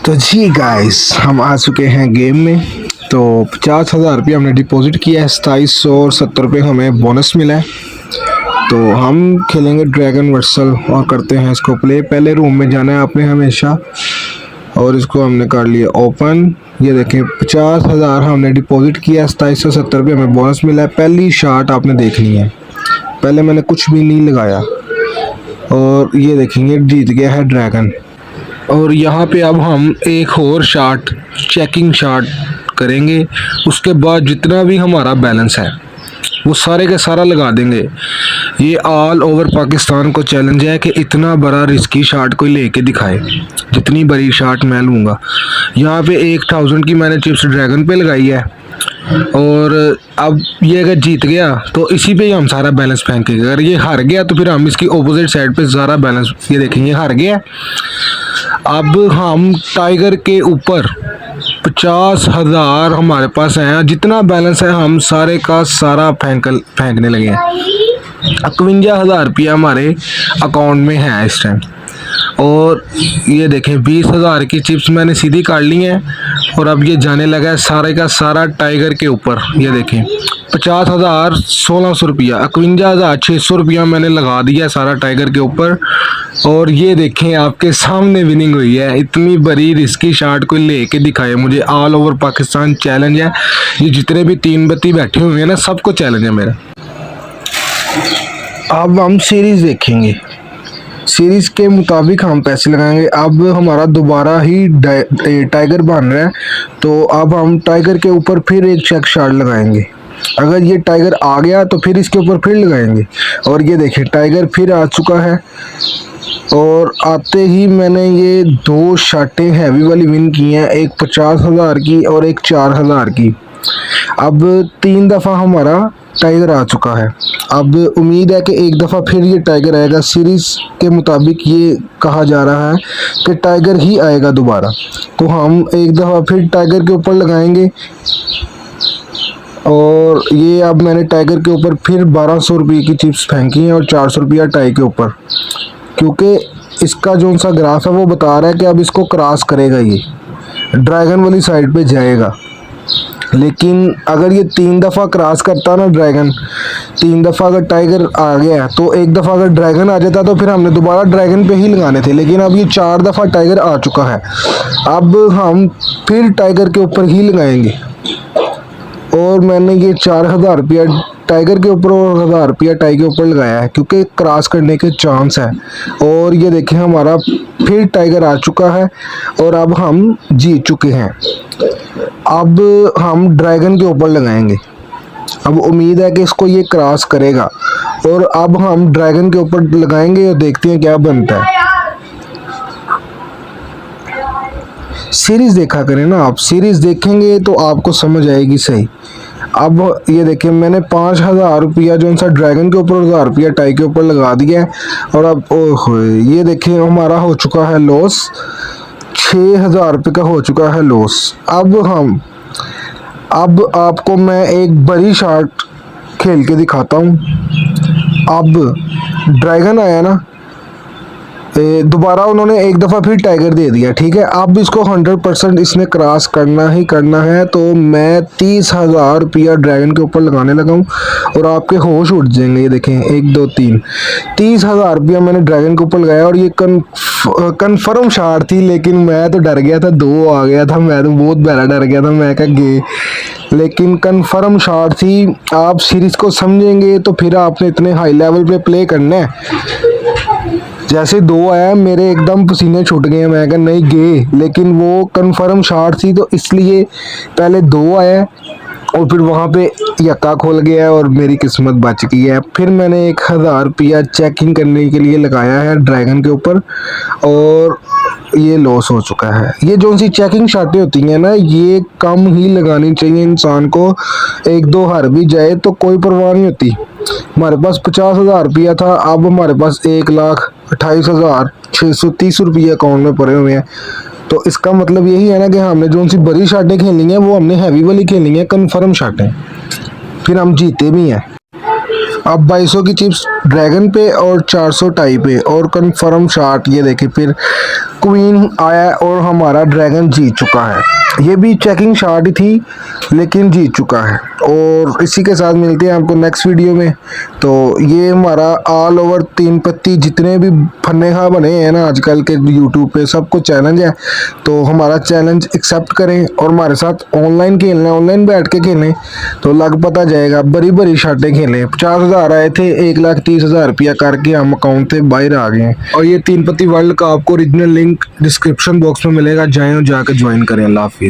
तो जी गाइस, हम आ चुके हैं गेम में। तो 50,000 रुपये हमने डिपॉजिट किया है, 2770 रुपये हमें बोनस मिला है। तो हम खेलेंगे ड्रैगन वर्सल और करते हैं इसको प्ले। पहले रूम में जाना है आपने हमेशा, और इसको हमने कर लिया ओपन। ये देखें 50,000 हमने डिपॉजिट किया, 2770 रुपये हमें बोनस मिला है। पहली शॉट आपने देखनी है, पहले मैंने कुछ भी नहीं लगाया और ये देखेंगे जीत गया है ड्रैगन। और यहाँ पे अब हम एक और शॉट, चेकिंग शॉट करेंगे। उसके बाद जितना भी हमारा बैलेंस है वो सारे का सारा लगा देंगे। ये ऑल ओवर पाकिस्तान को चैलेंज है कि इतना बड़ा रिस्की शॉट कोई लेके दिखाए। जितनी बड़ी शॉट मैं लूँगा। यहाँ पे 1000 की मैंने चिप्स ड्रैगन पे लगाई है, और अब ये अगर जीत गया तो इसी पे ही हम सारा बैलेंस फेंकेंगे। अगर ये हार गया तो फिर हम इसकी ऑपोजिट साइड पे सारा बैलेंस, ये देखेंगे हार गया। अब हम टाइगर के ऊपर 50,000 हमारे पास हैं, जितना बैलेंस है हम सारे का सारा फेंकने लगे हैं। 51,000 रुपया हमारे अकाउंट में है इस टाइम। और ये देखें 20,000 की चिप्स मैंने सीधी काट ली हैं, और अब ये जाने लगा है सारे का सारा टाइगर के ऊपर। ये देखें 50,000 1600 रुपया, 51,600 रुपया मैंने लगा दिया सारा टाइगर के ऊपर। और ये देखें आपके सामने विनिंग हुई है। इतनी बड़ी रिस्की शॉट कोई लेके दिखाए मुझे। ऑल ओवर पाकिस्तान चैलेंज है। ये जितने भी 3 बत्ती बैठे हुए हैं ना, सबको चैलेंज है मेरा। अब हम सीरीज देखेंगे, सीरीज के मुताबिक हम पैसे लगाएंगे। अब हमारा दोबारा ही टाइगर बन रहा है, तो अब हम टाइगर के ऊपर फिर एक चेक शॉट लगाएंगे। अगर ये टाइगर आ गया तो फिर इसके ऊपर फिर लगाएंगे। और ये देखें टाइगर फिर आ चुका है, और आते ही मैंने ये 2 शॉटें हैवी वाली विन की हैं, एक 50,000 की और एक 4,000 की। अब 3 दफ़ा हमारा टाइगर आ चुका है। अब उम्मीद है कि एक दफ़ा फिर ये टाइगर आएगा। सीरीज़ के मुताबिक ये कहा जा रहा है कि टाइगर ही आएगा दोबारा, तो हम एक दफ़ा फिर टाइगर के ऊपर लगाएंगे। और ये अब मैंने टाइगर के ऊपर फिर 1200 रुपये की चिप्स फेंकी हैं और 400 रुपया टाई के ऊपर, क्योंकि इसका जो सा ग्राफ है वो बता रहा है कि अब इसको क्रॉस करेगा, ये ड्रैगन वाली साइड पे जाएगा। लेकिन अगर ये 3 दफ़ा क्रॉस करता ना ड्रैगन, 3 दफ़ा अगर टाइगर आ गया, तो एक दफ़ा अगर ड्रैगन आ जाता तो फिर हमने दोबारा ड्रैगन पे ही लगाने थे। लेकिन अब ये 4 दफ़ा टाइगर आ चुका है, अब हम फिर टाइगर के ऊपर ही लगाएंगे। और मैंने ये 4,000 रुपया टाइगर के ऊपर और 1,000 रुपया टाई के ऊपर लगाया है, क्योंकि क्रॉस करने के चांस है। और ये देखें हमारा फिर टाइगर आ चुका है, और अब हम जीत चुके हैं। अब हम ड्रैगन के ऊपर लगाएंगे। अब उम्मीद है कि इसको ये क्रॉस करेगा, और अब हम ड्रैगन के ऊपर लगाएंगे और देखते हैं क्या बनता है। सीरीज देखा करें ना आप, सीरीज देखेंगे तो आपको समझ आएगी सही। अब ये देखिए मैंने 5,000 रुपया जो सा ड्रैगन के ऊपर 1,000 रुपया टाई के ऊपर लगा दिया है। और अब ओह ये देखिए हमारा हो चुका है लॉस, 6,000 रुपये का हो चुका है लॉस। अब आपको मैं एक बड़ी शॉट खेल के दिखाता हूँ। अब ड्रैगन आया ना, दोबारा उन्होंने एक दफ़ा फिर टाइगर दे दिया, ठीक है। अब इसको 100% इसने क्रॉस करना ही करना है, तो मैं 30,000 रुपया ड्रैगन के ऊपर लगाने लगा हूँ, और आपके होश उड़ जाएंगे। ये देखें 1 2 3 30,000 रुपया मैंने ड्रैगन के ऊपर लगाया। और ये कन्फर्म शॉट थी, लेकिन मैं तो डर गया था, 2 आ गया था, मैं तो बहुत बड़ा डर गया था। मैं क्या गे, लेकिन कन्फर्म शॉट थी। आप सीरीज़ को समझेंगे तो फिर आपने इतने हाई लेवल पे प्ले करना है। जैसे 2 आया मेरे एकदम पसीने छूट गए, मैं कहा नहीं गए, लेकिन वो कन्फर्म शॉट थी, तो इसलिए पहले 2 आया और फिर वहाँ पे यक्का खोल गया और मेरी किस्मत बच गई है। फिर मैंने 1,000 रुपया चेकिंग करने के लिए लगाया है ड्रैगन के ऊपर, और ये लॉस हो चुका है। ये जो सी चेकिंग शॉटें होती हैं ना, ये कम ही लगानी चाहिए इंसान को। 1-2 हार भी जाए तो कोई परवाह नहीं होती। हमारे पास 50,000 रुपया था, अब हमारे पास 1,28,630 रुपये अकाउंट में पड़े हुए हैं। तो इसका मतलब यही है ना कि हमने जो सी बड़ी शॉटें खेलनी है वो हमने हैवी वाली खेलनी है, कन्फर्म शॉटें, फिर हम जीते भी हैं। अब 2200 की चिप्स ड्रैगन पे और 400 टाई पे और कन्फर्म शॉट ये देखिए। फिर क्वीन आया और हमारा ड्रैगन जीत चुका है। ये भी चेकिंग शॉट ही थी लेकिन जीत चुका है। और इसी के साथ मिलते हैं आपको नेक्स्ट वीडियो में। तो ये हमारा ऑल ओवर 3 पत्ती जितने भी फन्ने खा बने हैं ना आजकल के यूट्यूब पे, सबको चैलेंज है। तो हमारा चैलेंज एक्सेप्ट करें और हमारे साथ ऑनलाइन खेलना, ऑनलाइन बैठ के खेलें तो लग पता जाएगा। बड़ी बड़ी शाटें खेलें। 50,000 आए थे, 1,30,000 रुपया करके हम अकाउंट से बाहर आ गए हैं। और ये 3 पत्ती वर्ल्ड का आपको ओरिजिनल लिंक डिस्क्रिप्शन बॉक्स में मिलेगा, जाएं और जाकर ज्वाइन करें। अल्लाह हाफिज़।